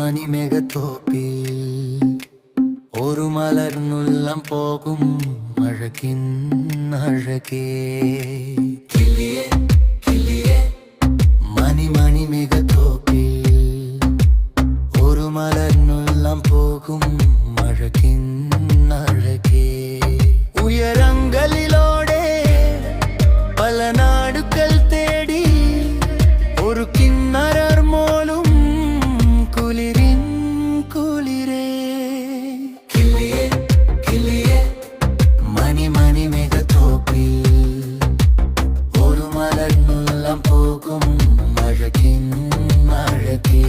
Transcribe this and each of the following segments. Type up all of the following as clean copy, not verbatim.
മണിമേഘത്തോപ്പിൽ ഒരു മലർന്നുള്ളം പോകും അഴകിൻ അഴകേ. കിളിയേ കിളിയേ മണിമേഘത്തോപ്പിൽ ഒരു മലർന്നുള്ളം പോകും അഴകിൻ അഴകേ. ഉയരങ്ങളിലൂടെ പല നാടുകൾ തേടി ഒരു കിന്നരർ മോലും കുളിരിൻ കുളിരേ. കിളിയേ കിളിയേ മണിമേഘത്തോപ്പിൽ ഒരു മലർന്നുള്ളം പോകും അഴകിൻ അഴകേ.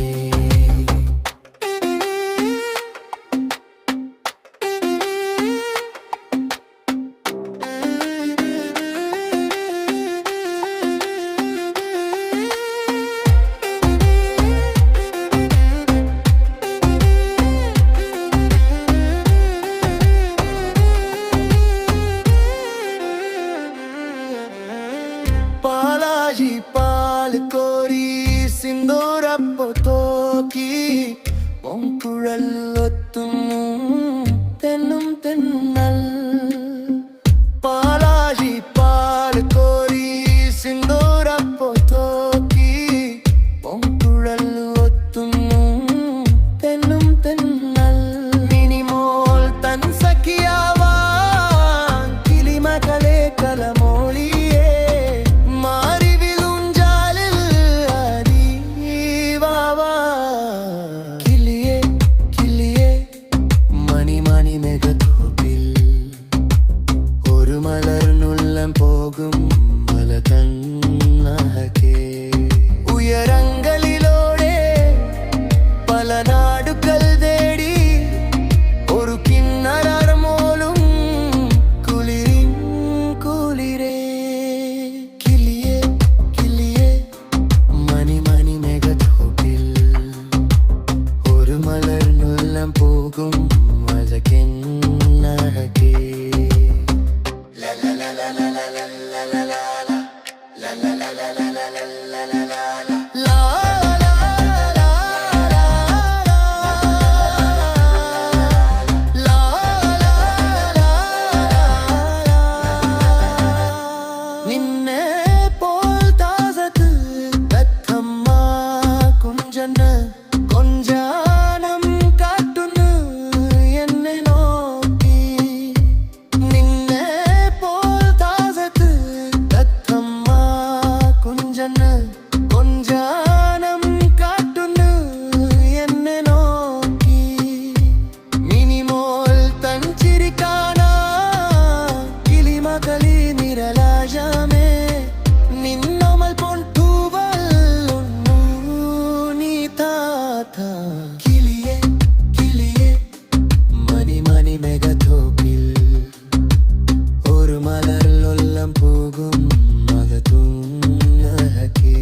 പാലാഴി പാൽ കോരി സിന്ദൂരപ്പൊത്തോക്കി പൊൻകുഴലൊത്തുന്നു തെന്നും തെന്നൽ. പാലാഴി പാൽ കോരി സിന്ദൂരപ്പൊത്തോക്കി പൊൻകുഴലൊത്തുന്നു തെന്നും തെന്നൽ. മിനിമോൾ തൻ സഖിയാവാൻ കിളിമകളെ കലമോളി പോകും മലതന്നഹകേ. ഉയരങ്ങളിലൂടെ പല നാടുകൾ തേടി ഒരു കിന്നരർ മോലും കുളിരിൻ കുളിരേ. കിളിയേ കിളിയേ മണിമേഘത്തോപ്പിൽ ഒരു മലർന്നുള്ളം പോകും അഴകിൻ അഴകേ. നിന്നെ പോൽ താസത്ത് തത്തമ്മ കുഞ്ചന് കൊഞ്ചാനം കാട്ടുന്നു എന്നെ നോക്കി. നിന്നെ പോൽ താസത്ത് തത്തമ്മ കുഞ്ചന് കൊഞ്ചാനം കാട്ടുന്നു എന്നെ നോക്കി. മിനിമോൾ തൻ ചിരി കാണാ കിളിമകളി നിരലാജമേ. നിന്നമൽ പൊൻതൂവൽ ഒന്നു നീ താത്ത. കിളിയേ കിളിയേ മണിമേഘത്തോപ്പിൽ ഒരു മലർന്നുള്ളം പോകും അഴകേ.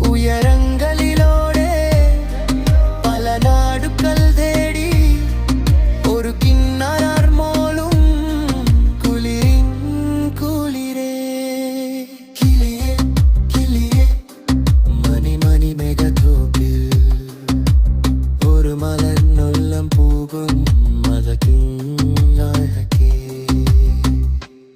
ഉയരങ്ങളിലൂടെ പല നാടുകൾ തേടി ഒരു കിന്നരർ മോലും കുളിരിൻ കുളിരേ. കിളിയേ കിളിയേ മണിമേഘത്തോപ്പിൽ ഒരു മലർന്നുള്ളം പോകും അഴകിൻ